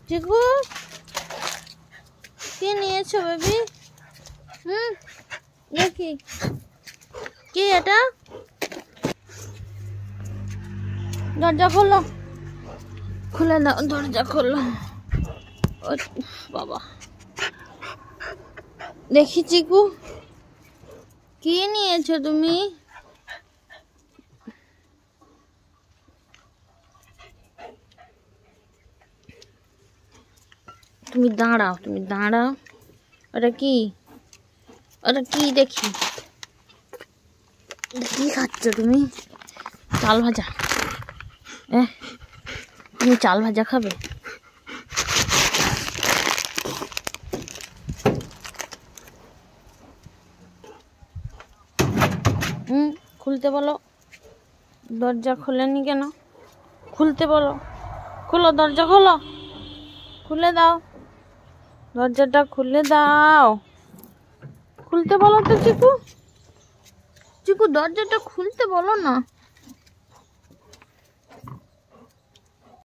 চিকু কি নিয়েছো বেবি? দেখি কি এটা। দরজা খোলো, খুলে দাও, দরজা খোলো। বাবা দেখি চিকু কি নিয়েছো তুমি? তুমি দাঁড়াও, তুমি দাঁড়াও। ওটা কি? ওটা কি দেখি? কি খাচ্ছ তুমি? চাল ভাজা? তুমি চাল ভাজা খাবে? খুলতে বলো, দরজা খোলেনি কেন? খুলতে বলো, খোলো, দরজা খোলো, খুলে দাও, দরজাটা খুলে দাও। খুলতে বলো তো চিকু, চিকু দরজাটা খুলতে বলো না।